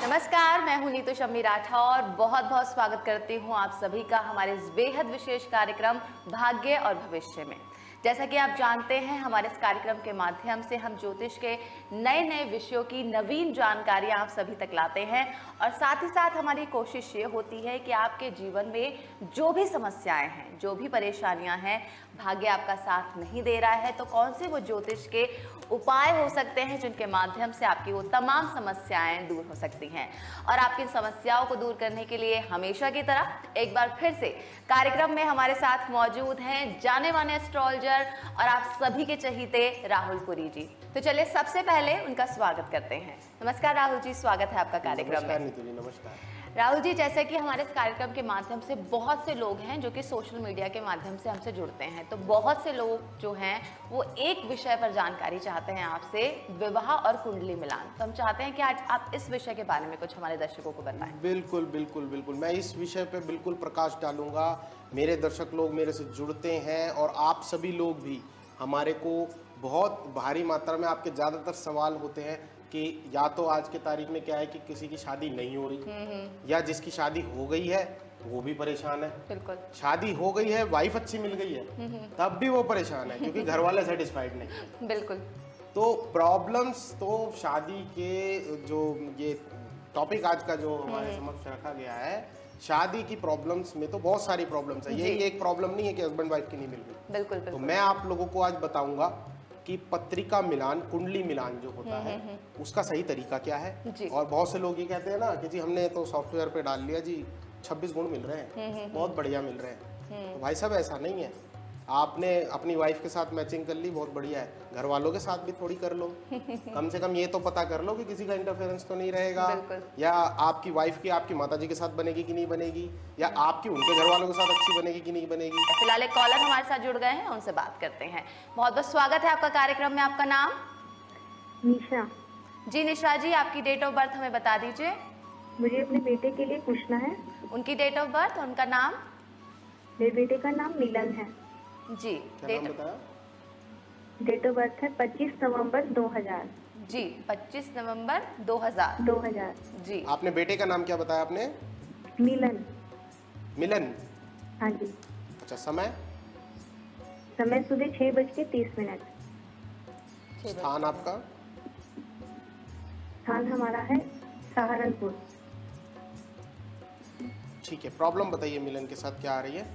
नमस्कार, मैं हूं नीतू शम्मी राठौर। बहुत बहुत स्वागत करती हूं आप सभी का हमारे इस बेहद विशेष कार्यक्रम भाग्य और भविष्य में। जैसा कि आप जानते हैं, हमारे इस कार्यक्रम के माध्यम से हम ज्योतिष के नए नए विषयों की नवीन जानकारियां आप सभी तक लाते हैं और साथ ही साथ हमारी कोशिश ये होती है कि आपके जीवन में जो भी समस्याएं हैं, जो भी परेशानियां हैं, भाग्य आपका साथ नहीं दे रहा है तो कौन से वो ज्योतिष के उपाय हो सकते हैं जिनके माध्यम से आपकी वो तमाम समस्याएं दूर हो सकती हैं। और आपकी समस्याओं को दूर करने के लिए हमेशा की तरह एक बार फिर से कार्यक्रम में हमारे साथ मौजूद हैं जाने माने एस्ट्रोलॉजर और आप सभी के चहीते राहुल पुरी जी। तो चलिए सबसे पहले उनका स्वागत करते हैं। नमस्कार राहुल जी, स्वागत है आपका कार्यक्रम में। नमस्कार राहुल जी, जैसे कि हमारे इस कार्यक्रम के माध्यम से बहुत से लोग हैं जो कि सोशल मीडिया के माध्यम से हमसे जुड़ते हैं, तो बहुत से लोग जो हैं वो एक विषय पर जानकारी चाहते हैं आपसे, विवाह और कुंडली मिलान। तो हम चाहते हैं कि आज आप इस विषय के बारे में कुछ हमारे दर्शकों को बताएं। बिल्कुल बिल्कुल बिल्कुल, मैं इस विषय पे बिल्कुल प्रकाश डालूंगा। मेरे दर्शक लोग मेरे से जुड़ते हैं और आप सभी लोग भी हमारे को बहुत भारी मात्रा में आपके ज़्यादातर सवाल होते हैं कि या तो आज के तारीख में क्या है कि किसी की शादी नहीं हो रही, या जिसकी शादी हो गई है वो भी परेशान है। बिल्कुल, शादी हो गई है, वाइफ अच्छी मिल गई है, तब भी वो परेशान है क्योंकि घर वाले सेटिस्फाइड नहीं। बिल्कुल। तो प्रॉब्लम्स तो शादी के जो ये टॉपिक आज का जो हमारे समक्ष रखा गया है, शादी की प्रॉब्लम्स में तो बहुत सारी प्रॉब्लम्स है। यही एक प्रॉब्लम नहीं है कि हस्बैंड वाइफ की नहीं मिल रही। बिल्कुल, तो मैं आप लोगों को आज बताऊंगा कि पत्रिका मिलान, कुंडली मिलान जो होता है उसका सही तरीका क्या है। और बहुत से लोग ये कहते हैं ना कि जी हमने तो सॉफ्टवेयर पे डाल लिया जी 26 गुण मिल रहे हैं, बहुत बढ़िया मिल रहे हैं। तो भाई साहब ऐसा नहीं है। आपने अपनी वाइफ के साथ मैचिंग कर ली, बहुत बढ़िया है, घर वालों के साथ भी थोड़ी कर लो। कम से कम ये तो पता कर लो कि किसी का इंटरफेरेंस तो नहीं रहेगा, या आपकी वाइफ की आपकी माताजी के साथ बनेगी कि नहीं बनेगी, या आपकी उनके घर वालों के साथ अच्छी बनेगी कि नहीं बनेगी। फिलहाल एक कॉलर हमारे साथ जुड़ गए हैं, उनसे बात करते हैं। बहुत बहुत स्वागत है आपका कार्यक्रम में। आपका नाम? निशा। जी निशा जी, आपकी डेट ऑफ बर्थ हमें बता दीजिए। मुझे अपने बेटे के लिए पूछना है। उनकी डेट ऑफ बर्थ और उनका नाम? मेरे बेटे का नाम मिलन है जी। क्या नाम बताया? डेट ऑफ बर्थ है 25 नवंबर 2000। जी, 25 नवंबर 2000। 2000 जी। आपने बेटे का नाम क्या बताया आपने? मिलन। मिलन। हाँ जी। अच्छा, समय? समय सुबह 6:30। स्थान आपका? स्थान हमारा है सहारनपुर। ठीक है, प्रॉब्लम बताइए मिलन के साथ क्या आ रही है?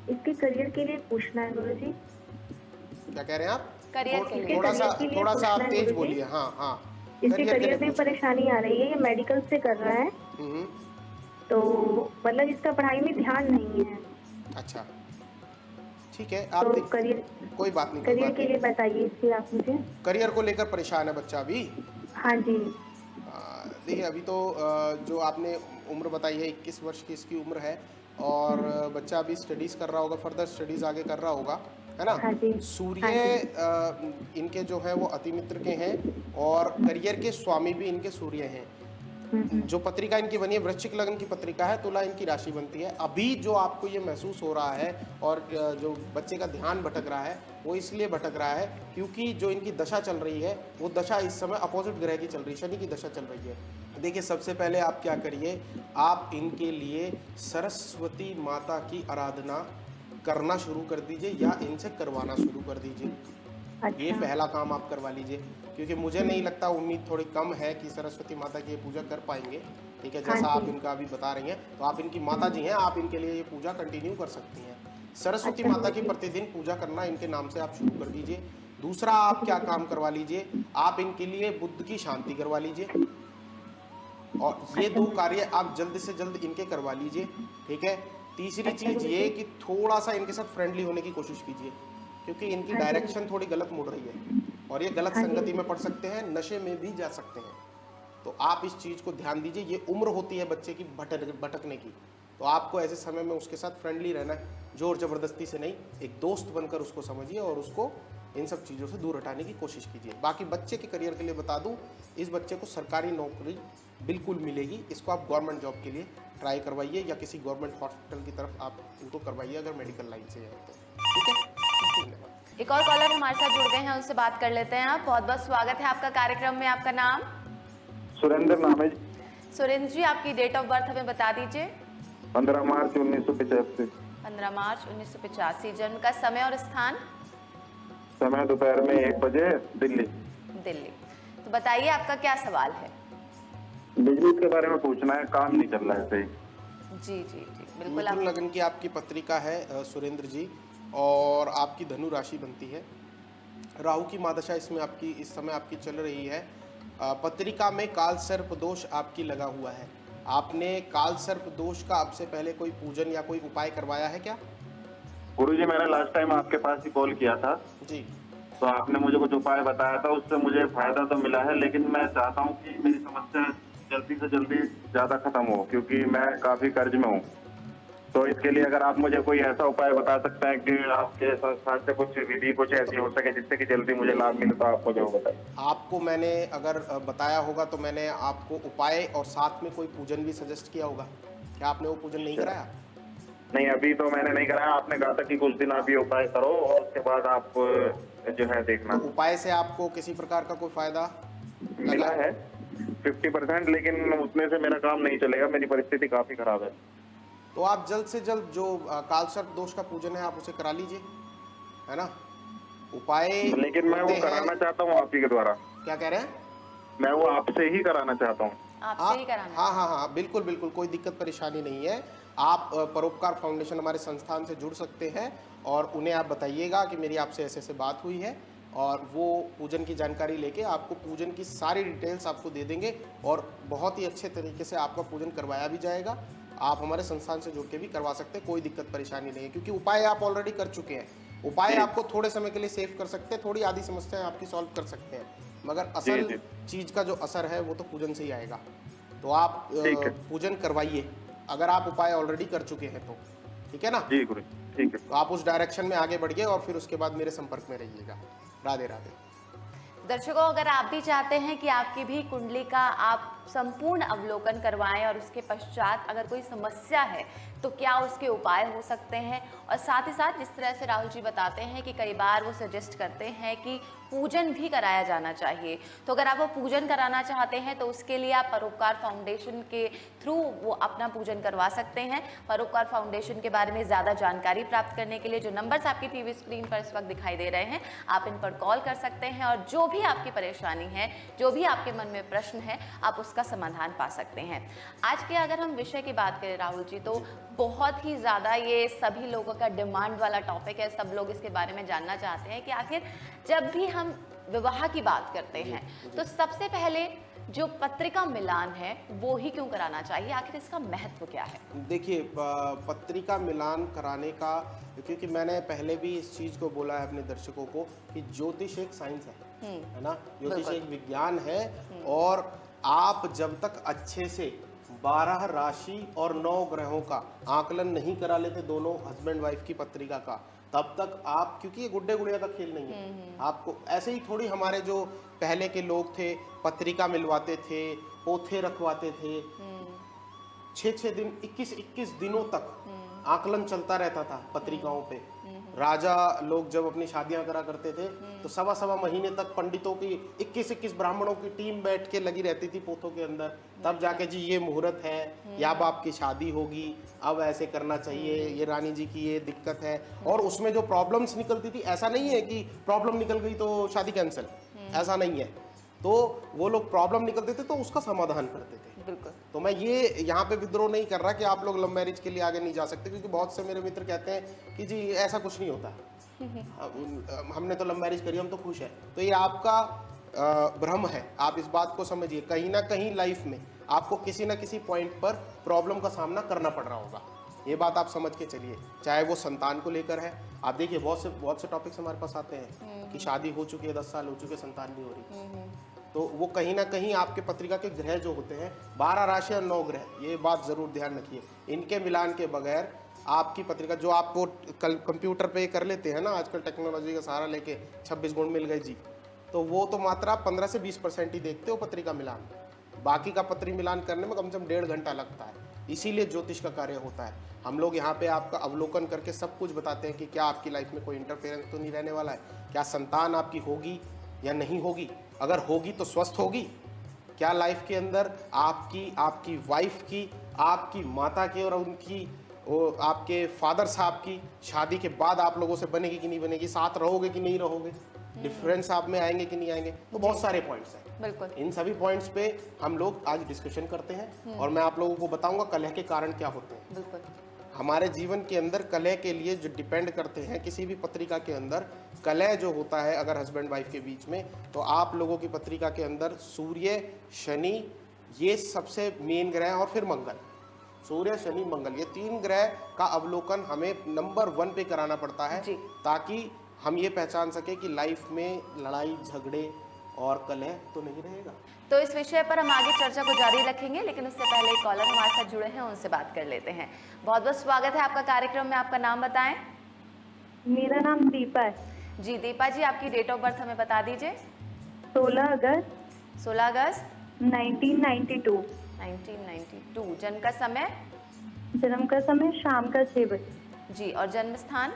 इसके करियर के लिए पूछना है गुरु जी। क्या कह रहे हैं आप? करियर के लिए। थोड़ा सा आप तेज बोलिए। हाँ हाँ। इसके करियर में परेशानी आ रही है, ये मेडिकल से कर रहा है, तो मतलब इसका पढ़ाई में ध्यान नहीं है। अच्छा, ठीक है। आप तो करियर, कोई बात नहीं, करियर के लिए बताइए इसके आप मुझे। करियर को लेकर परेशान है बच्चा अभी? हाँ जी। देखिए, अभी तो जो आपने उम्र बताई है 21 वर्ष की इसकी उम्र है, और बच्चा अभी स्टडीज़ कर रहा होगा, फर्दर स्टडीज़ आगे कर रहा होगा, है ना? हाँ जी। सूर्य इनके जो है वो अति मित्र के हैं, और करियर के स्वामी भी इनके सूर्य हैं। जो पत्रिका इनकी बनी है वृश्चिक लग्न की पत्रिका है, तुला इनकी राशि बनती है। अभी जो आपको ये महसूस हो रहा है और जो बच्चे का ध्यान भटक रहा है, वो इसलिए भटक रहा है क्योंकि जो इनकी दशा चल रही है वो दशा इस समय अपोजिट ग्रह की चल रही है, शनि की दशा चल रही है। देखिए, सबसे पहले आप क्या करिए, आप इनके लिए सरस्वती माता की आराधना करना शुरू कर दीजिए या इनसे करवाना शुरू कर दीजिए। अच्छा। ये पहला काम आप करवा लीजिए, क्योंकि मुझे नहीं लगता, उम्मीद थोड़ी कम है कि सरस्वती माता की ये पूजा कर पाएंगे। ठीक है, जैसा आप इनका अभी बता रही हैं, तो आप इनकी माता जी हैं, आप इनके लिए ये पूजा कंटिन्यू कर सकती हैं। सरस्वती माता की प्रतिदिन पूजा करना इनके नाम से आप शुरू कर दीजिए। दूसरा आप क्या काम करवा लीजिए, आप इनके लिए बुद्ध की शांति करवा लीजिए, और ये 2 कार्य आप जल्द से जल्द इनके करवा लीजिए। ठीक है। तीसरी चीज ये कि थोड़ा सा इनके साथ फ्रेंडली होने की कोशिश कीजिए, क्योंकि इनकी डायरेक्शन थोड़ी गलत मुड़ रही है और ये गलत संगति में पड़ सकते हैं, नशे में भी जा सकते हैं। तो आप इस चीज़ को ध्यान दीजिए। ये उम्र होती है बच्चे की भटकने की, तो आपको ऐसे समय में उसके साथ फ्रेंडली रहना है, जोर ज़बरदस्ती से नहीं, एक दोस्त बनकर उसको समझिए और उसको इन सब चीज़ों से दूर हटाने की कोशिश कीजिए। बाकी बच्चे के करियर के लिए बता दूं, इस बच्चे को सरकारी नौकरी बिल्कुल मिलेगी। इसको आप गवर्नमेंट जॉब के लिए ट्राई करवाइए या किसी गवर्नमेंट हॉस्पिटल की तरफ आप इनको करवाइए अगर मेडिकल लाइन से है तो। ठीक है, धन्यवाद। एक और कॉलर हमारे साथ जुड़ गए हैं, उनसे बात कर लेते हैं। आप बहुत बहुत स्वागत है आपका कार्यक्रम में। आपका नाम? सुरेंद्र नाम है। सुरेंद्र जी, आपकी डेट ऑफ बर्थ हमें बता दीजिए। 15 मार्च 1985। 15 मार्च 1985। जन्म का समय और स्थान? समय दोपहर में 1 बजे, दिल्ली। दिल्ली। तो बताइए आपका क्या सवाल है? बिजनेस के बारे में पूछना है, काम नहीं चल रहा है सही। जी जी जी, बिल्कुल। मिथुन लगन की आपकी पत्रिका है सुरेंद्र जी, और आपकी धनु राशि बनती है। राहु की महादशा इसमें आपकी इस समय आपकी चल रही है। पत्रिका में काल सर्प दोष आपकी लगा हुआ है। आपने काल सर्प दोष का अब से पहले कोई पूजन या कोई उपाय करवाया है क्या? गुरुजी, मैंने लास्ट टाइम आपके पास ही कॉल किया था, जी। तो आपने मुझे कुछ उपाय बताया था, उससे मुझे फायदा तो मिला है, लेकिन मैं चाहता हूँ कि मेरी समस्या जल्दी से जल्दी ज्यादा खत्म हो, क्योंकि मैं काफी कर्ज में हूँ। तो इसके लिए अगर आप मुझे कोई ऐसा उपाय बता सकते हैं कि आपके संस्थान से कुछ विधि कुछ ऐसी हो सके जिससे कि जल्दी मुझे लाभ मिले, तो आप मुझे वो बताइए। आपको मैंने अगर बताया होगा तो मैंने आपको उपाय और साथ में कोई पूजन भी सजेस्ट किया होगा। क्या आपने वो पूजन नहीं कराया? नहीं, अभी तो मैंने नहीं कराया। आपने कहा था कि कुछ दिन आप ये उपाय करो और उसके बाद आप जो है देखना। तो उपाय से आपको किसी प्रकार का कोई फायदा मिला है 50%, लेकिन उतने से मेरा काम नहीं चलेगा, मेरी परिस्थिति काफी खराब है। तो आप जल्द से जल्द जो काल सर्प दोष का पूजन है आप उसे करा लीजिए, है ना। उपाय लेकिन मैं वो कराना चाहता हूँ आप ही के द्वारा। क्या कह रहे हैं? मैं वो आपसे ही कराना चाहता हूँ। आपसे ही कराना? हाँ हाँ हाँ, बिल्कुल बिल्कुल, कोई दिक्कत परेशानी नहीं है। आप परोपकार फाउंडेशन हमारे संस्थान से जुड़ सकते हैं और उन्हें आप बताइएगा कि मेरी आपसे ऐसे ऐसे बात हुई है, और वो पूजन की जानकारी लेके आपको पूजन की सारी डिटेल्स आपको दे देंगे और बहुत ही अच्छे तरीके से आपका पूजन करवाया भी जाएगा। आप हमारे संस्थान से जुड़ के भी करवा सकते हैं, कोई दिक्कत परेशानी नहीं है, क्योंकि उपाय आप ऑलरेडी कर चुके हैं। उपाय आपको थोड़े समय के लिए सेव कर सकते हैं, थोड़ी आधी समस्याएं आपकी सॉल्व कर सकते हैं, मगर असल चीज का जो असर है वो तो पूजन से ही आएगा। तो आप पूजन करवाइए अगर आप उपाय ऑलरेडी कर चुके हैं तो, ठीक है ना? जी गुरु, ठीक है। तो आप उस डायरेक्शन में आगे बढ़िए और फिर उसके बाद मेरे संपर्क में रहिएगा। राधे राधे। दर्शकों, अगर आप भी चाहते हैं कि आपकी भी कुंडली का आप संपूर्ण अवलोकन करवाएं और उसके पश्चात अगर कोई समस्या है तो क्या उसके उपाय हो सकते हैं, और साथ ही साथ जिस तरह से राहुल जी बताते हैं कि कई बार वो सजेस्ट करते हैं कि पूजन भी कराया जाना चाहिए, तो अगर आप वो पूजन कराना चाहते हैं तो उसके लिए आप परोपकार फाउंडेशन के थ्रू वो अपना पूजन करवा सकते हैं। परोपकार फाउंडेशन के बारे में ज़्यादा जानकारी प्राप्त करने के लिए जो नंबर्स आपकी टीवी स्क्रीन पर इस वक्त दिखाई दे रहे हैं, आप इन पर कॉल कर सकते हैं और जो भी आपकी परेशानी है, जो भी आपके मन में प्रश्न है, आप उसका समाधान पा सकते हैं। आज के अगर हम विषय की बात करें राहुल जी, तो बहुत ही ज़्यादा ये सभी लोगों का डिमांड वाला टॉपिक है। सब लोग इसके बारे में जानना चाहते हैं कि आखिर जब भी हम विवाह की बात करते हैं तो सबसे पहले जो पत्रिका मिलान है वो ही क्यों कराना चाहिए, आखिर इसका महत्व क्या है? देखिए, पत्रिका मिलान कराने का, क्योंकि मैंने पहले भी इस चीज़ को बोला है अपने दर्शकों को कि ज्योतिष एक साइंस है ना, ज्योतिष एक विज्ञान है, और आप जब तक अच्छे से 12 राशि और 9 ग्रहों का आकलन नहीं करा लेते दोनों हस्बैंड वाइफ की पत्रिका का, तब तक आप, क्योंकि ये गुड्डे गुड़िया का खेल नहीं है। आपको ऐसे ही थोड़ी, हमारे जो पहले के लोग थे पत्रिका मिलवाते थे, पोथे रखवाते थे, 6-6 दिन 21 दिनों तक आकलन चलता रहता था पत्रिकाओं पे। राजा लोग जब अपनी शादियां करा करते थे तो सवा महीने तक पंडितों की 21 ब्राह्मणों की टीम बैठ के लगी रहती थी पोथों के अंदर, तब जाके जी ये मुहूर्त है, या अब आपकी शादी होगी, अब ऐसे करना चाहिए, ये रानी जी की ये दिक्कत है। और उसमें जो प्रॉब्लम्स निकलती थी, ऐसा नहीं है कि प्रॉब्लम निकल गई तो शादी कैंसिल, ऐसा नहीं है। तो वो लोग प्रॉब्लम निकलते थे तो उसका समाधान करते थे। बिल्कुल। तो मैं ये यहाँ पे विद्रोह नहीं कर रहा कि आप लोग लव मैरिज के लिए आगे नहीं जा सकते, क्योंकि बहुत से मेरे मित्र कहते हैं कि जी ऐसा कुछ नहीं होता, हमने तो लव मैरिज करी, हम तो खुश है। तो ये आपका भ्रम है, आप इस बात को समझिए। कहीं ना कहीं लाइफ में आपको किसी ना किसी पॉइंट पर प्रॉब्लम का सामना करना पड़ रहा होगा, ये बात आप समझ के चलिए। चाहे वो संतान को लेकर है, आप देखिए बहुत से टॉपिक्स हमारे पास आते हैं कि शादी हो चुकी है, 10 साल हो चुके, संतान नहीं हो रही, तो वो कहीं ना कहीं आपके पत्रिका के ग्रह जो होते हैं 12 राशि और 9 ग्रह, ये बात जरूर ध्यान रखिए, इनके मिलान के बगैर आपकी पत्रिका, जो आप वो कल कंप्यूटर पे कर लेते हैं ना आजकल टेक्नोलॉजी का सहारा लेके, 26 गुण मिल गए जी, तो वो तो मात्र आप 15 से 20% ही देखते हो पत्रिका मिलान, बाकी का पत्री मिलान करने में कम से कम 1.5 घंटा लगता है। इसीलिए ज्योतिष का कार्य होता है। हम लोग यहाँ पे आपका अवलोकन करके सब कुछ बताते हैं कि क्या आपकी लाइफ में कोई इंटरफेरेंस तो नहीं रहने वाला है, क्या संतान आपकी होगी या नहीं होगी, अगर होगी तो स्वस्थ होगी, क्या लाइफ के अंदर आपकी वाइफ की, आपकी माता की और उनकी आपके फादर साहब की शादी के बाद आप लोगों से बनेगी कि नहीं बनेगी, साथ रहोगे कि नहीं रहोगे, डिफरेंस आप में आएंगे कि नहीं आएंगे, तो बहुत सारे पॉइंट्स हैं। बिल्कुल। इन सभी पॉइंट्स पे हम लोग आज डिस्कशन करते हैं और मैं आप लोगों को बताऊंगा कलह के कारण क्या होते हैं। बिल्कुल। हमारे जीवन के अंदर कलह के लिए जो डिपेंड करते हैं, किसी भी पत्रिका के अंदर कलह जो होता है अगर हस्बैंड वाइफ के बीच में, तो आप लोगों की पत्रिका के अंदर सूर्य, शनि, ये सबसे मेन ग्रह, और फिर मंगल, सूर्य, शनि, मंगल, ये 3 ग्रह का अवलोकन हमें नंबर 1 पे कराना पड़ता है, जी। ताकि हम ये पहचान सके कि लाइफ में लड़ाई झगड़े और कलह तो नहीं रहेगा। तो इस विषय पर हम आगे चर्चा को जारी रखेंगे, लेकिन उससे पहले एक कॉलर हमारे साथ जुड़े हैं, उनसे बात कर लेते हैं। बहुत बहुत स्वागत है आपका कार्यक्रम में, आपका नाम बताएं। मेरा नाम दीपा है। जी दीपा जी, आपकी डेट ऑफ बर्थ हमें बता दीजिए। 16 अगस्त 16 अगस्त 1992। 1992। जन्म का समय? जन्म का समय शाम का 6 बजे। जी, और जन्म स्थान?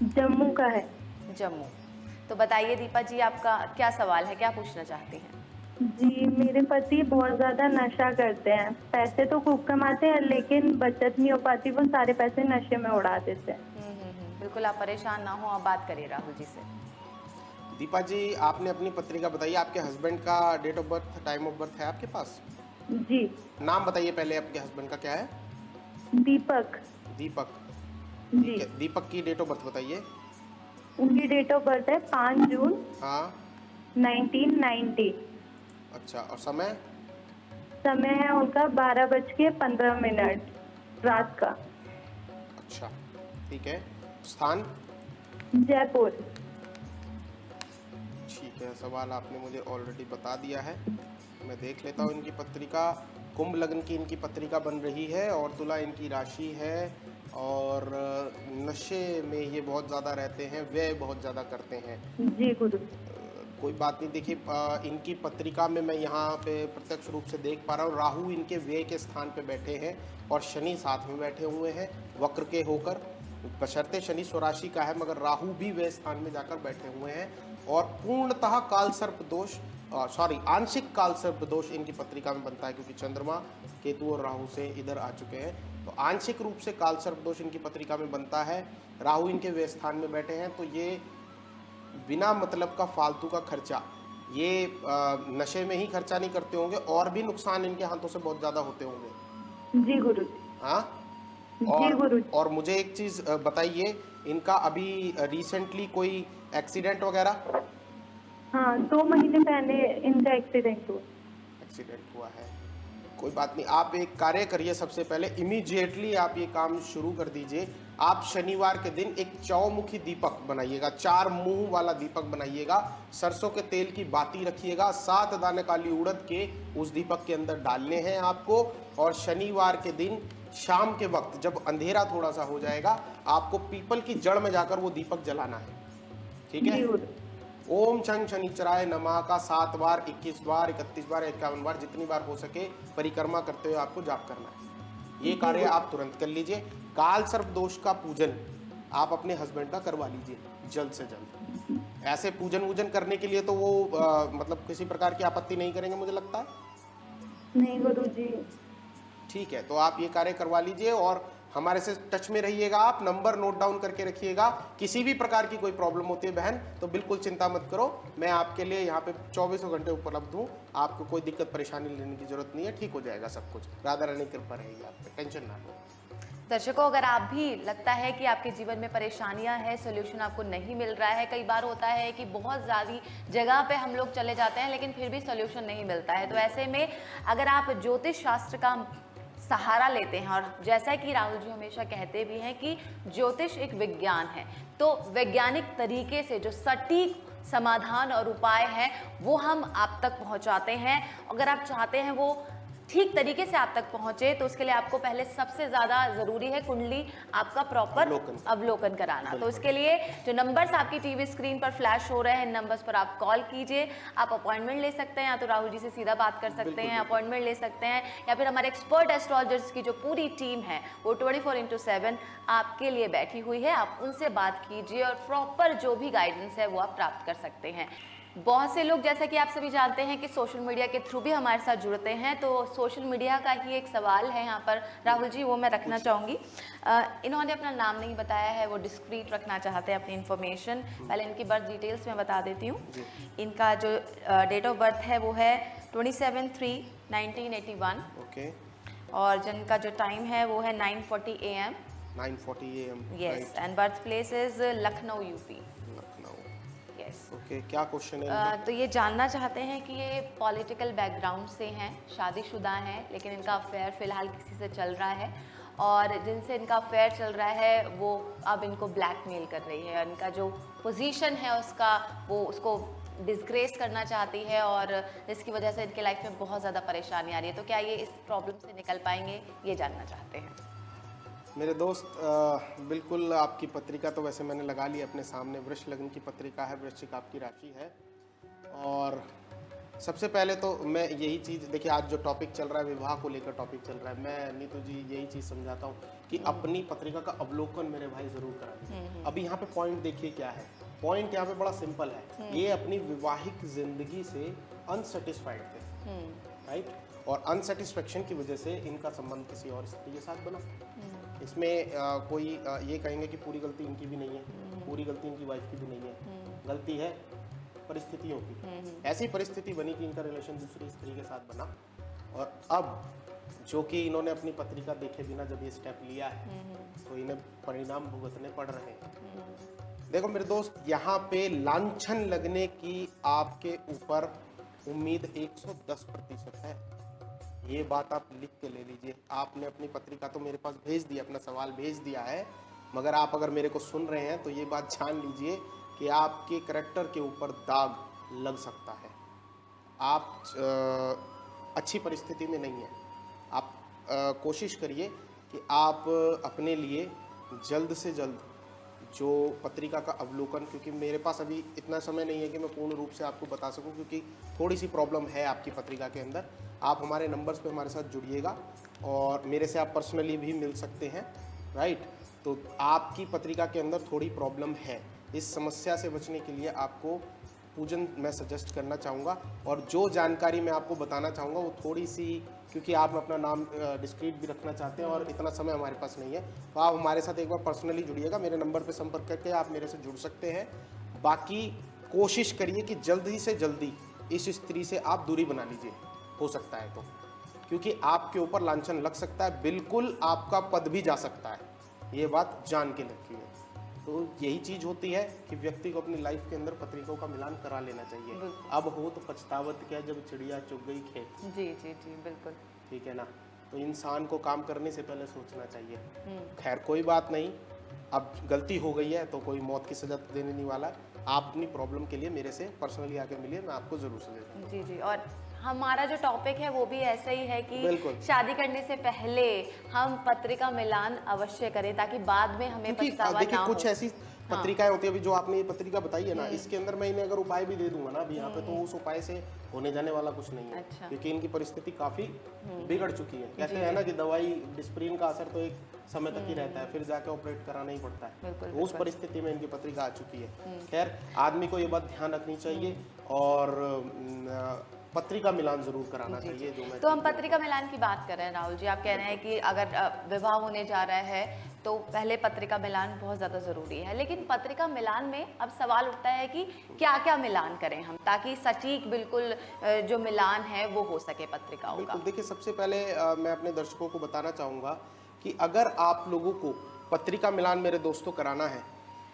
जम्मू का है। जम्मू। तो बताइए दीपा जी, आपका क्या सवाल है, क्या पूछना चाहती हैं? जी, मेरे पति बहुत ज्यादा नशा करते हैं। पैसे तो खूब कमाते हैं लेकिन बचत नहीं हो पाती, वो सारे पैसे नशे में उड़ा देते हैं। बिल्कुल, आप परेशान ना हो, आप बात करिए राहुल जी से। दीपा जी, आपने अपनी पत्रिका बताइए, आपके हस्बैंड का date of birth, time of birth है आपके पास? जी। नाम बताइए पहले, आपके हस्बैंड का क्या है? दीपक। दीपक। जी। ठीक है, दीपक की डेट ऑफ बर्थ बताइए। उनकी डेट ऑफ बर्थ है 5 जून हाँ। 1990। अच्छा, और समय? समय है उनका 12:15 रात का। अच्छा, ठीक है। स्थान? जयपुर। ठीक है, सवाल आपने मुझे ऑलरेडी बता दिया है। मैं देख लेता हूँ इनकी पत्रिका। कुंभ लग्न की इनकी पत्रिका बन रही है और तुला इनकी राशि है, और नशे में ये बहुत ज़्यादा रहते हैं, व्यय बहुत ज़्यादा करते हैं। जी गुरु। कोई बात नहीं, देखिए इनकी पत्रिका में मैं यहाँ पे प्रत्यक्ष रूप से देख पा रहा हूँ, राहु इनके व्यय के स्थान पे बैठे हैं और शनि साथ में बैठे हुए हैं वक्र के होकर। बशर्ते शनि स्वराशि का है, मगर राहु भी व्यय स्थान में जाकर बैठे हुए हैं, और पूर्णतः काल सर्प दोष, आंशिक काल सर्प दोष इनकी पत्रिका में बनता है, क्योंकि चंद्रमा, केतु और राहु से इधर आ चुके हैं, तो आंशिक रूप से काल सर्प दोष इनकी पत्रिका में बनता है। राहु इनके व्यय स्थान में बैठे हैं, तो ये बिना मतलब का फालतू का खर्चा, ये नशे में ही खर्चा नहीं करते होंगे, और भी नुकसान इनके हाथों से बहुत ज़्यादा होते होंगे। जी गुरु। हाँ, जी गुरु। और मुझे एक चीज़ बताइए, इनका अभी रिसेंटली कोई एक्सीडेंट वगैरह? हाँ, 2 महीने पहले इनका एक्सीडेंट हुआ है। कोई बात नहीं, आप एक कार्य करिए, सबसे पहले इमीडिएटली आप ये काम शुरू कर दीजिए। आप शनिवार के दिन एक चौमुखी दीपक बनाइएगा, 4 मुंह वाला दीपक बनाइएगा, सरसों के तेल की बाती रखिएगा, 7 दाने काली उड़द के उस दीपक के अंदर डालने हैं आपको, और शनिवार के दिन शाम के वक्त जब अंधेरा थोड़ा सा हो जाएगा, आपको पीपल की जड़ में जाकर वो दीपक जलाना है। ठीक है? ओम शं शनिचराय नमः का 7 बार, 21 बार, 31 बार, 51 बार, जितनी बार हो सके परिक्रमा करते हुए आपको जाप करना है। ये कार्य आप तुरंत कर लीजिए। काल सर्प दोष का पूजन आप अपने हस्बैंड का करवा लीजिए जल्द से जल्द। ऐसे पूजन वूजन करने के लिए तो वो मतलब किसी प्रकार की आपत्ति नहीं करेंगे, मुझे लगता है। नहीं गुरुजी। ठीक है, तो आप ये कार्य करवा लीजिए और हमारे से टच में रहिएगा। आप नंबर नोट डाउन करके रखिएगा। किसी भी प्रकार की कोई प्रॉब्लम होती है बहन, तो बिल्कुल चिंता मत करो, मैं आपके लिए यहाँ पे 24 घंटे उपलब्ध हूँ। आपको कोई दिक्कत परेशानी लेने की जरूरत नहीं है, ठीक हो जाएगा सब कुछ। राधा रानी कृपा रहेगी आप पे, टेंशन ना लो। दर्शकों, अगर आप भी लगता है कि आपके जीवन में परेशानियां हैं, सोल्यूशन आपको नहीं मिल रहा है, कई बार होता है कि बहुत ज़्यादा जगह पे हम लोग चले जाते हैं लेकिन फिर भी सोल्यूशन नहीं मिलता है, तो ऐसे में अगर आप ज्योतिष शास्त्र का सहारा लेते हैं, और जैसा कि राहुल जी हमेशा कहते भी हैं कि ज्योतिष एक विज्ञान है, तो वैज्ञानिक तरीके से जो सटीक समाधान और उपाय है वो हम आप तक पहुंचाते हैं। अगर आप चाहते हैं वो ठीक तरीके से आप तक पहुंचे, तो उसके लिए आपको पहले सबसे ज़्यादा ज़रूरी है कुंडली आपका प्रॉपर अवलोकन कराना। तो इसके लिए जो नंबर्स आपकी टीवी स्क्रीन पर फ्लैश हो रहे हैं, इन नंबर्स पर आप कॉल कीजिए। आप अपॉइंटमेंट ले सकते हैं, या तो राहुल जी से सीधा बात कर सकते हैं, अपॉइंटमेंट ले सकते हैं, या फिर हमारे एक्सपर्ट एस्ट्रोलॉजर्स की जो पूरी टीम है वो 24/7 आपके लिए बैठी हुई है। आप उनसे बात कीजिए और प्रॉपर जो भी गाइडेंस है वो आप प्राप्त कर सकते हैं। बहुत से लोग, जैसा कि आप सभी जानते हैं, कि सोशल मीडिया के थ्रू भी हमारे साथ जुड़ते हैं, तो सोशल मीडिया का ही एक सवाल है यहाँ पर राहुल जी, वो मैं रखना चाहूँगी। इन्होंने अपना नाम नहीं बताया है, वो डिस्क्रीट रखना चाहते हैं अपनी इन्फॉर्मेशन। पहले इनकी बर्थ डिटेल्स मैं बता देती हूँ। इनका जो डेट ऑफ बर्थ है वो है 27/3/1981। ओके, और जिनका जो टाइम है वो है 9:40 AM। 9:40 AM। Yes, and birth place is Lucknow, UP. Lucknow. Yes. Okay, क्या क्वेश्चन है? तो ये जानना चाहते हैं कि ये पॉलिटिकल बैकग्राउंड से हैं, शादीशुदा हैं, लेकिन इनका अफेयर फ़िलहाल किसी से चल रहा है, और जिनसे इनका अफेयर चल रहा है वो अब इनको ब्लैकमेल कर रही है। इनका जो पोजीशन है उसका, वो उसको डिस्ग्रेस करना चाहती है, और जिसकी वजह से इनके लाइफ में बहुत ज़्यादा परेशानी आ रही है। तो क्या ये इस प्रॉब्लम से निकल पाएंगे, ये जानना चाहते हैं। मेरे दोस्त, बिल्कुल आपकी पत्रिका तो वैसे मैंने लगा ली अपने सामने। वृष लग्न की पत्रिका है, वृश्चिक आपकी राशि है। और सबसे पहले तो मैं यही चीज़, देखिए आज जो टॉपिक चल रहा है, विवाह को लेकर टॉपिक चल रहा है, मैं नीतू जी यही चीज़ समझाता हूँ कि अपनी पत्रिका का अवलोकन मेरे भाई ज़रूर कराएं। अभी यहाँ पे पॉइंट देखिए क्या है। पॉइंट यहाँ पे बड़ा सिंपल है। ये अपनी विवाहिक जिंदगी से अनसेटिस्फाइड थे, राइट, और अनसेटिस्फेक्शन की वजह से इनका संबंध किसी और स्त्री के साथ बना। इसमें कोई ये कहेंगे कि पूरी गलती इनकी भी नहीं है, पूरी गलती इनकी वाइफ की भी नहीं है, गलती है परिस्थितियों की। ऐसी परिस्थिति बनी कि इनका रिलेशन दूसरी स्त्री के साथ बना, और अब जो कि इन्होंने अपनी पत्रिका देखे बिना जब ये स्टेप लिया है तो इन्हें परिणाम भुगतने पड़ रहे हैं। देखो मेरे दोस्त, यहाँ पे लांछन लगने की आपके ऊपर उम्मीद 110% है। ये बात आप लिख के ले लीजिए। आपने अपनी पत्रिका तो मेरे पास भेज दी, अपना सवाल भेज दिया है, मगर आप अगर मेरे को सुन रहे हैं तो ये बात जान लीजिए कि आपके करैक्टर के ऊपर दाग लग सकता है। आप अच्छी परिस्थिति में नहीं हैं। आप कोशिश करिए कि आप अपने लिए जल्द से जल्द जो पत्रिका का अवलोकन, क्योंकि मेरे पास अभी इतना समय नहीं है कि मैं पूर्ण रूप से आपको बता सकूं, क्योंकि थोड़ी सी प्रॉब्लम है आपकी पत्रिका के अंदर। आप हमारे नंबर्स पे हमारे साथ जुड़िएगा, और मेरे से आप पर्सनली भी मिल सकते हैं, राइट। तो आपकी पत्रिका के अंदर थोड़ी प्रॉब्लम है। इस समस्या से बचने के लिए आपको पूजन मैं सजेस्ट करना चाहूँगा, और जो जानकारी मैं आपको बताना चाहूँगा वो थोड़ी सी, क्योंकि आप अपना नाम डिस्क्रीट भी रखना चाहते हैं और इतना समय हमारे पास नहीं है, तो आप हमारे साथ एक बार पर्सनली जुड़िएगा। मेरे नंबर पे संपर्क करके आप मेरे से जुड़ सकते हैं। बाकी कोशिश करिए कि जल्दी से जल्दी इस स्त्री से आप दूरी बना लीजिए, हो सकता है तो, क्योंकि आपके ऊपर लांछन लग सकता है, बिल्कुल आपका पद भी जा सकता है। ये बात जान के रखिए। तो यही चीज़ होती है कि व्यक्ति को अपनी लाइफ के अंदर पत्रिकाओं का मिलान करा लेना चाहिए। अब हो तो पछतावत क्या, जब चिड़िया चुग गई खेत। जी जी जी, बिल्कुल ठीक है ना। तो इंसान को काम करने से पहले सोचना चाहिए। खैर कोई बात नहीं, अब गलती हो गई है तो कोई मौत की सजा तो देने नहीं वाला। आप अपनी प्रॉब्लम के लिए मेरे से पर्सनली आके मिलिए, मैं आपको जरूर सजेस्ट करूंगा। जी जी। और हमारा जो टॉपिक है वो भी ऐसा ही है कि बिल्कुल। शादी करने से पहले हम पत्रिका मिलान अवश्य करें, ताकि बाद में हमें क्योंकि पछतावा देखिए ना हो। कुछ ऐसी पत्रिकाएं होती है, अभी जो आपने ये पत्रिका बताई है ना, इसके अंदर मैं इन्हें अगर उपाय भी दे दूंगा ना अभी यहाँ पे, तो उस उपाय से होने जाने वाला कुछ नहीं है। अच्छा। क्योंकि इनकी परिस्थिति काफी बिगड़ चुकी है। कहते हैं ना कि दवाई डिस्प्रिन का असर तो एक समय तक ही रहता है, फिर जाके ऑपरेट कराना ही पड़ता है। बिल्कुल, तो उस परिस्थिति में इनकी पत्रिका आ चुकी है। खैर आदमी को ये बात ध्यान रखनी चाहिए, और पत्रिका मिलान जरूर कराना चाहिए। जो मैं तो हम पत्रिका मिलान की बात कर रहे हैं राहुल जी, आप कह रहे हैं कि अगर विवाह होने जा रहा है तो पहले पत्रिका मिलान बहुत ज़्यादा ज़रूरी है। लेकिन पत्रिका मिलान में अब सवाल उठता है कि क्या क्या मिलान करें हम, ताकि सटीक बिल्कुल जो मिलान है वो हो सके पत्रिकाओं का। बिल्कुल। देखिए सबसे पहले मैं अपने दर्शकों को बताना चाहूँगा कि अगर आप लोगों को पत्रिका मिलान मेरे दोस्तों कराना है,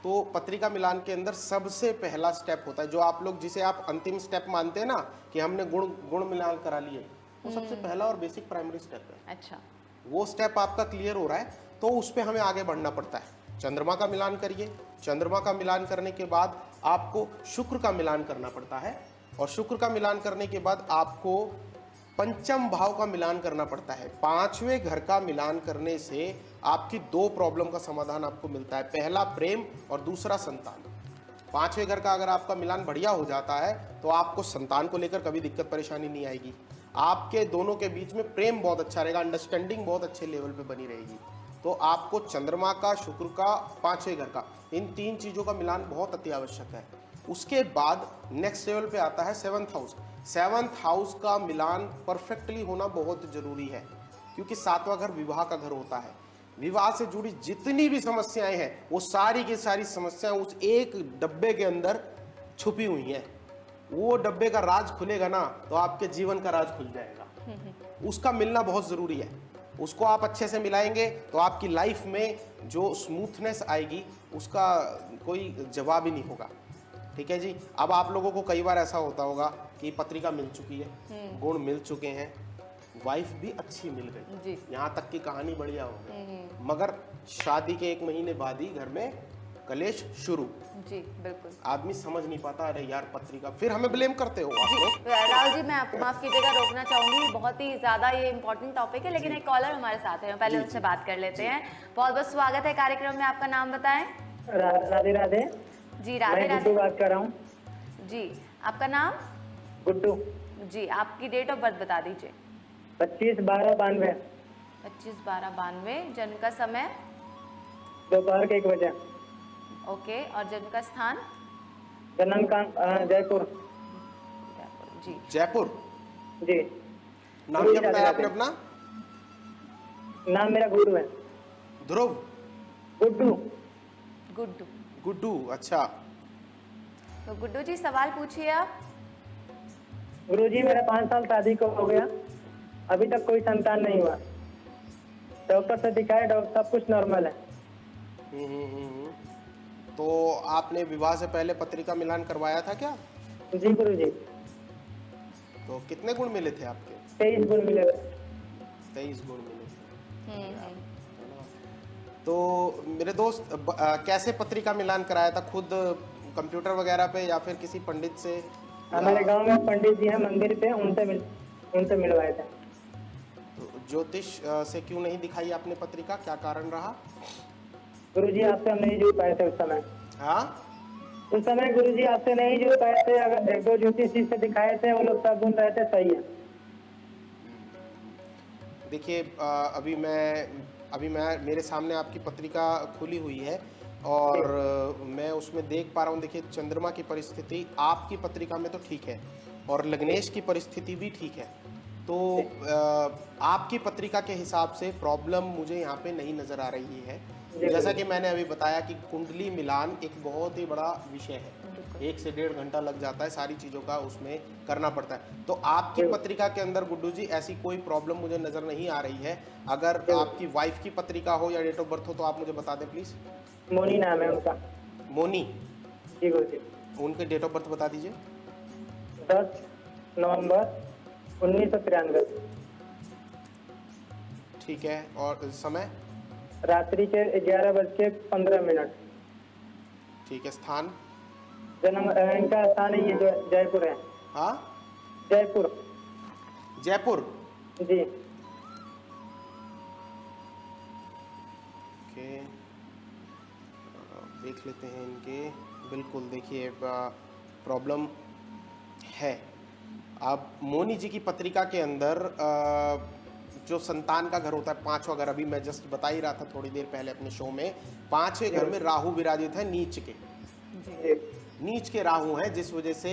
तो पत्रिका मिलान के अंदर सबसे पहला स्टेप होता है, जो आप लोग जिसे आप अंतिम स्टेप मानते हैं ना कि हमने गुण मिलान करा लिए, वो सबसे पहला और बेसिक प्राइमरी स्टेप है। अच्छा। वो स्टेप आपका क्लियर हो रहा है तो उस पर हमें आगे बढ़ना पड़ता है। चंद्रमा का मिलान करिए। चंद्रमा का मिलान करने के बाद आपको शुक्र का मिलान करना पड़ता है, और शुक्र का मिलान करने के बाद आपको पंचम भाव का मिलान करना पड़ता है। पांचवें घर का मिलान करने से आपकी दो प्रॉब्लम का समाधान आपको मिलता है, पहला प्रेम और दूसरा संतान। पांचवें घर का अगर आपका मिलान बढ़िया हो जाता है तो आपको संतान को लेकर कभी दिक्कत परेशानी नहीं आएगी। आपके दोनों के बीच में प्रेम बहुत अच्छा रहेगा, अंडरस्टैंडिंग बहुत अच्छे लेवल पे बनी रहेगी। तो आपको चंद्रमा का, शुक्र का, पांचवें घर का, इन तीन चीज़ों का मिलान बहुत अति आवश्यक है। उसके बाद नेक्स्ट लेवल पे आता है 7th हाउस। 7th हाउस का मिलान परफेक्टली होना बहुत जरूरी है, क्योंकि 7वां घर विवाह का घर होता है। विवाह से जुड़ी जितनी भी समस्याएं हैं वो सारी की सारी समस्याएं उस एक डब्बे के अंदर छुपी हुई हैं। वो डब्बे का राज खुलेगा ना तो आपके जीवन का राज खुल जाएगा। उसका मिलना बहुत जरूरी है। उसको आप अच्छे से मिलाएंगे तो आपकी लाइफ में जो स्मूथनेस आएगी उसका कोई जवाब ही नहीं होगा। ठीक है जी। अब आप लोगों को कई बार ऐसा होता होगा कि पत्रिका मिल चुकी है, गुण मिल चुके हैं, वाइफ भी अच्छी मिल गई, यहाँ तक की कहानी बढ़िया हो गई, मगर शादी के 1 महीने बाद ही घर में कलेश शुरू। जी बिल्कुल। आदमी समझ नहीं पाता, अरे यार पत्रिका, फिर हमें ब्लेम करते हो आप लोग। राहुल जी, मैं आपको माफ कीजिएगा, रोकना चाहूंगी, बहुत ही ज्यादा ये इंपॉर्टेंट टॉपिक है, लेकिन एक कॉलर हमारे साथ है, पहले उनसे बात कर लेते हैं। बहुत बहुत स्वागत है कार्यक्रम में, आपका नाम बताएं। राधे राधे जी राधे राधे। बात कर रहा हूँ जी, आपका नाम? गुड्डू। जी, आपकी डेट ऑफ बर्थ बता दीजिए। 25/12/92। 25/12/92। जन्म का समय? दोपहर के 1 बजे। ओके, और जन्म का स्थान? जन्म का जयपुर। जी जयपुर। जी। नाम क्या बताया आपने अपना? नाम मेरा गुड्डू है। ध्रुव? गुड्डू। गुड्डू। गुड्डू, अच्छा। तो गुड्डू जी सवाल पूछिए आप। गुरुजी, मेरा 5 साल शादी को हो गया, अभी तक कोई संतान नहीं हुआ। डॉक्टर से दिखाया, डॉक्टर सब कुछ नॉर्मल है। तो आपने विवाह से पहले पत्रिका मिलान करवाया था क्या? जी गुरुजी। तो कितने गुण मिले थे आपके? 23 गुण मिले। 23 गुण मिले थे। तो मेरे दोस्त कैसे पत्रिका मिलान कराया था? खुद कंप्यूटर वगैरह पे या फिर किसी पंडित से? हमारे गांव में पंडित जी हैं मंदिर पे, उनसे मिलवाए थे। तो ज्योतिष से क्यों नहीं दिखाई आपने पत्रिका, क्या कारण रहा? गुरुजी, आपसे हम नहीं जुड़ पाए थे उस समय। हाँ, उस समय गुरुजी आपसे नहीं जुड़ पाए थे। अगर 1-2 ज्योतिष जी से दिखाए थे, वो लोग सब गुण रहे थे, सही है। देखिए अभी मैं मेरे सामने आपकी पत्रिका खुली हुई है और मैं उसमें देख पा रहा हूँ। देखिए, चंद्रमा की परिस्थिति आपकी पत्रिका में तो ठीक है और लग्नेश की परिस्थिति भी ठीक है। तो आपकी पत्रिका के हिसाब से प्रॉब्लम मुझे यहाँ पे नहीं नज़र आ रही है। जैसा कि मैंने अभी बताया कि कुंडली मिलान एक बहुत ही बड़ा विषय है, 1 से 1.5 घंटा लग जाता है, सारी चीज़ों का उसमें करना पड़ता है। तो आपकी पत्रिका के अंदर गुड्डू जी ऐसी कोई प्रॉब्लम मुझे नज़र नहीं आ रही है। अगर आपकी वाइफ की पत्रिका हो या डेट ऑफ बर्थ हो तो आप मुझे बता दें प्लीज़। मोनी नाम है उनका। मोनी? जी गुरुजी। उनके डेट ऑफ बर्थ बता दीजिए। 10 नवंबर 1993। ठीक है, और समय? रात्रि के 11:15। ठीक है, स्थान? जन्म इनका स्थान है ये जो जयपुर है। हाँ, जयपुर। जयपुर। जी। ओके, देख लेते हैं इनके। बिल्कुल, देखिए प्रॉब्लम है। अब मोनी जी की पत्रिका के अंदर जो संतान का घर होता है, 5वां घर, अभी मैं जस्ट बता ही रहा था थोड़ी देर पहले अपने शो में, 5वें घर में राहु विराजित है नीच के। नीच के राहु हैं, जिस वजह से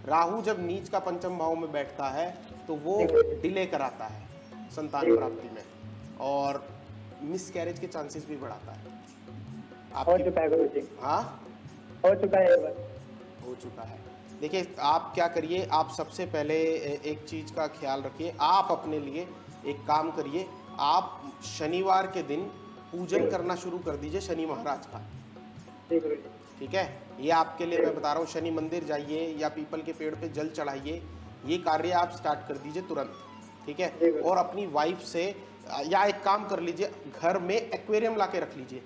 राहु जब नीच का 5म भाव में बैठता है तो वो डिले कराता है संतान प्राप्ति में और मिसकैरेज के चांसेस भी बढ़ाता है। हो चुका है गुरुजी। हाँ, हो चुका है, एक बार हो चुका है। देखिए, आप क्या करिए, आप सबसे पहले एक चीज़ का ख्याल रखिए। आप अपने लिए एक काम करिए, आप शनिवार के दिन पूजन करना शुरू कर दीजिए शनि महाराज का। ठीक है, ये आपके लिए मैं बता रहा हूँ। शनि मंदिर जाइए या पीपल के पेड़ पे जल चढ़ाइए, ये कार्य आप स्टार्ट कर दीजिए तुरंत। ठीक है, और अपनी वाइफ से या एक काम कर लीजिए, घर में एक्वेरियम ला के रख लीजिए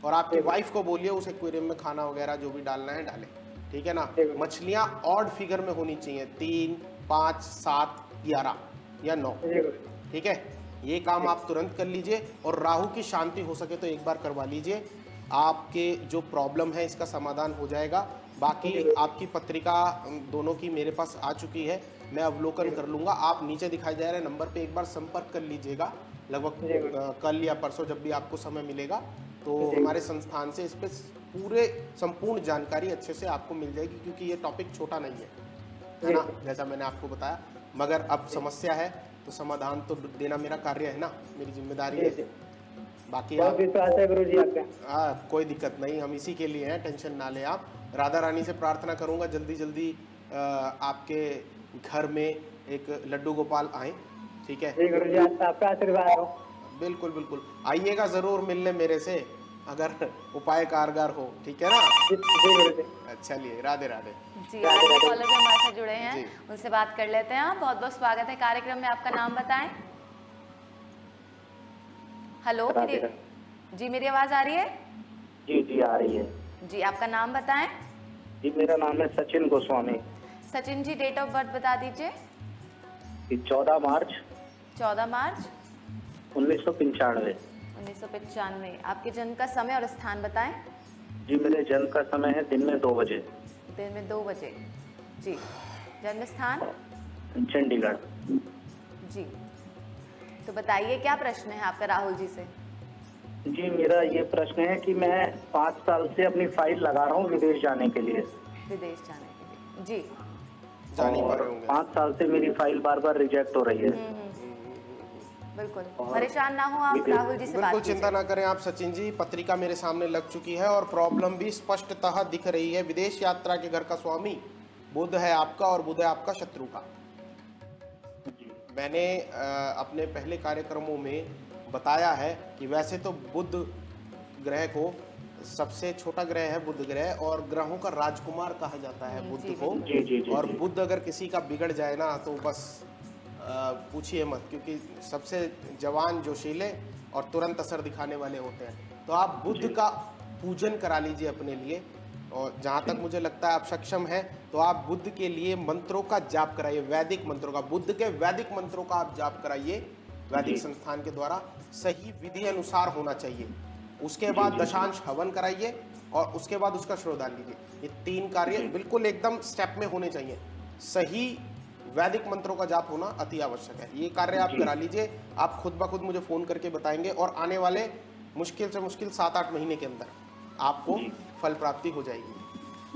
और आपकी वाइफ को बोलिए उस एक्वेरियम में खाना वगैरह जो भी डालना है डालें। ठीक है ना? मछलियाँ ऑड फिगर में होनी चाहिए, 3, 5, 7, 11 या 9। ठीक है, ये काम आप तुरंत कर लीजिए और राहु की शांति हो सके तो एक बार करवा लीजिए। आपके जो प्रॉब्लम है इसका समाधान हो जाएगा। बाकी आपकी पत्रिका दोनों की मेरे पास आ चुकी है, मैं अवलोकन कर लूँगा। आप नीचे दिखाई जा रहे नंबर पे एक बार संपर्क कर लीजिएगा, लगभग कल या परसों जब भी आपको समय मिलेगा, तो हमारे संस्थान से इस पे पूरे संपूर्ण जानकारी अच्छे से आपको मिल जाएगी, क्योंकि ये टॉपिक छोटा नहीं है ना, जैसा मैंने आपको बताया। मगर अब समस्या है तो समाधान तो देना मेरा कार्य है ना, मेरी जिम्मेदारी है। बाकी बहुत विश्वास है गुरु जी आपका। कोई दिक्कत नहीं, हम इसी के लिए हैं, टेंशन ना ले आप। राधा रानी से प्रार्थना करूंगा जल्दी जल्दी आपके घर में एक लड्डू गोपाल आए, ठीक है? जी गुरु जी, आपका आशीर्वाद हो। बिल्कुल बिल्कुल, आइएगा जरूर मिलने मेरे से, अगर उपाय कारगर हो, ठीक है ना? जी गुरु जी। चलिए, राधे राधे। जी, आगे कॉलर जो हमारे साथ जुड़े हैं जी। उनसे बात कर लेते हैं। बहुत बहुत स्वागत है कार्यक्रम में, आपका नाम बताएं। हेलो, जी मेरी आवाज आ रही है? जी जी आ रही है। जी, आपका नाम बताएं। जी मेरा नाम है Sachin Goswami. Sachin ji, date of birth बता दीजिए। 14 मार्च 14 मार्च 1995। 1995। आपके जन्म का समय और स्थान बताएं। जी मेरे जन्म का समय है दिन में 2 बजे, दिन में 2 बजे। जी, जन्म स्थान? चंडीगढ़। जी, तो बताइए क्या प्रश्न है आपका राहुल जी से? जी मेरा ये प्रश्न है कि मैं 5 साल से अपनी फाइल लगा रहा हूँ विदेश जाने के लिए। विदेश जाने के लिए, जी। जा नहीं पा और रहे होंगे। 5 साल से मेरी फाइल बार बार रिजेक्ट हो रही है। बिल्कुल परेशान ना हो आप, राहुल जी से बात बिल्कुल कीजिए। चिंता ना करें आप सचिन जी, पत्रिका मेरे सामने लग चुकी है और प्रॉब्लम भी स्पष्टतः दिख रही है। विदेश यात्रा के घर का स्वामी बुध है आपका और बुध है आपका शत्रु का। मैंने अपने पहले कार्यक्रमों में बताया है कि वैसे तो बुध ग्रह को सबसे छोटा ग्रह है बुध ग्रह, और ग्रहों का राजकुमार कहा जाता है बुध को। जी। और बुध अगर किसी का बिगड़ जाए ना तो बस पूछिए मत, क्योंकि सबसे जवान जोशीले और तुरंत असर दिखाने वाले होते हैं। तो आप बुध का पूजन करा लीजिए अपने लिए, और जहाँ तक मुझे लगता है आप सक्षम हैं तो आप बुध के लिए मंत्रों का जाप कराइए, वैदिक मंत्रों का, बुध के वैदिक मंत्रों का आप जाप कराइए वैदिक संस्थान के द्वारा, सही विधि अनुसार होना चाहिए। उसके बाद दशांश हवन कराइए और उसके बाद उसका श्रोदान लीजिए। ये 3 कार्य बिल्कुल एकदम स्टेप में होने चाहिए। सही वैदिक मंत्रों का जाप होना अति आवश्यक है। ये कार्य आप करा लीजिए, आप खुद ब खुद मुझे फोन करके बताएंगे और आने वाले मुश्किल से मुश्किल 7-8 महीने के अंदर आपको फल प्राप्ति हो जाएगी।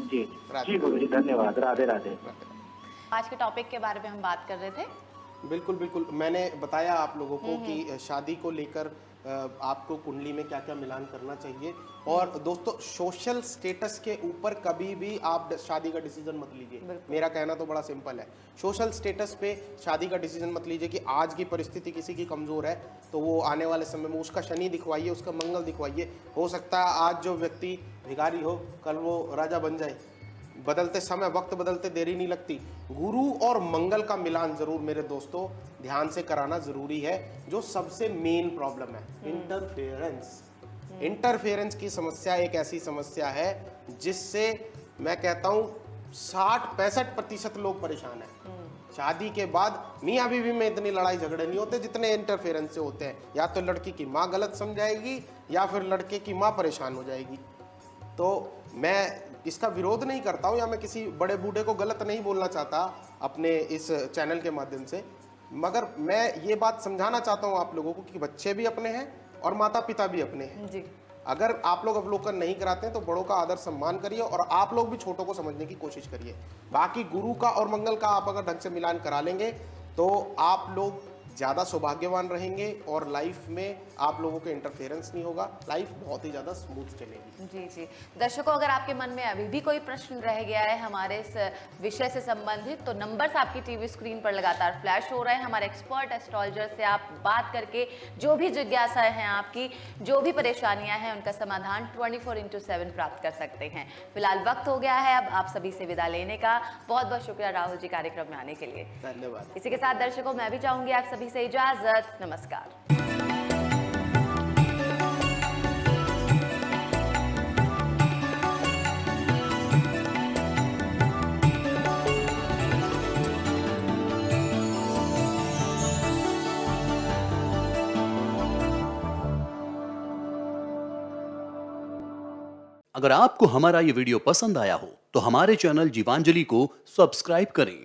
जी जी गुरु जी, धन्यवाद। राधे राधे। आज के टॉपिक के बारे में हम बात कर रहे थे। बिल्कुल बिल्कुल, मैंने बताया आप लोगों को कि शादी को लेकर आपको कुंडली में क्या क्या मिलान करना चाहिए। और दोस्तों, सोशल स्टेटस के ऊपर कभी भी आप शादी का डिसीजन मत लीजिए। मेरा कहना तो बड़ा सिंपल है, सोशल स्टेटस पे शादी का डिसीजन मत लीजिए कि आज की परिस्थिति किसी की कमज़ोर है तो वो आने वाले समय में उसका शनि दिखवाइए, उसका मंगल दिखवाइए। हो सकता है आज जो व्यक्ति भिखारी हो कल वो राजा बन जाए। बदलते समय, वक्त बदलते देरी नहीं लगती। गुरु और मंगल का मिलान जरूर मेरे दोस्तों ध्यान से कराना जरूरी है। जो सबसे मेन प्रॉब्लम है इंटरफेरेंस। इंटरफेरेंस की समस्या एक ऐसी समस्या है जिससे मैं कहता हूँ 60-65% लोग परेशान हैं। शादी के बाद मियाँ बीवी में इतनी लड़ाई झगड़े नहीं होते जितने इंटरफेरेंस से होते हैं। या तो लड़की की माँ गलत समझाएगी या फिर लड़के की माँ परेशान हो जाएगी। तो मैं इसका विरोध नहीं करता हूँ या मैं किसी बड़े बूढ़े को गलत नहीं बोलना चाहता अपने इस चैनल के माध्यम से, मगर मैं ये बात समझाना चाहता हूँ आप लोगों को कि बच्चे भी अपने हैं और माता पिता भी अपने हैं। जी। अगर आप लोग अवलोकन नहीं कराते हैं तो बड़ों का आदर सम्मान करिए और आप लोग भी छोटों को समझने की कोशिश करिए। बाकी गुरु का और मंगल का आप अगर ढंग से मिलान करा लेंगे तो आप लोग ज़्यादा सौभाग्यवान रहेंगे और लाइफ में आप लोगों के इंटरफेरेंस नहीं होगा, लाइफ बहुत ही ज़्यादा स्मूथ चलेगी। जी जी, दर्शकों, अगर आपके मन में अभी भी कोई प्रश्न रह गया है हमारे इस विषय से संबंधित तो नंबर्स आपकी टीवी स्क्रीन पर लगातार फ्लैश हो रहे हैं। हमारे एक्सपर्ट एस्ट्रोलॉजर से आप बात करके जो भी जिज्ञासाएं हैं आपकी, जो भी परेशानियां हैं, उनका समाधान 24/7 प्राप्त कर सकते हैं। फिलहाल वक्त हो गया है अब आप सभी से विदा लेने का। बहुत बहुत शुक्रिया राहुल जी कार्यक्रम में आने के लिए। धन्यवाद। इसी के साथ दर्शकों, मैं भी चाहूंगी आप सभी से इजाजत। नमस्कार। अगर आपको हमारा ये वीडियो पसंद आया हो तो हमारे चैनल जीवांजलि को सब्सक्राइब करें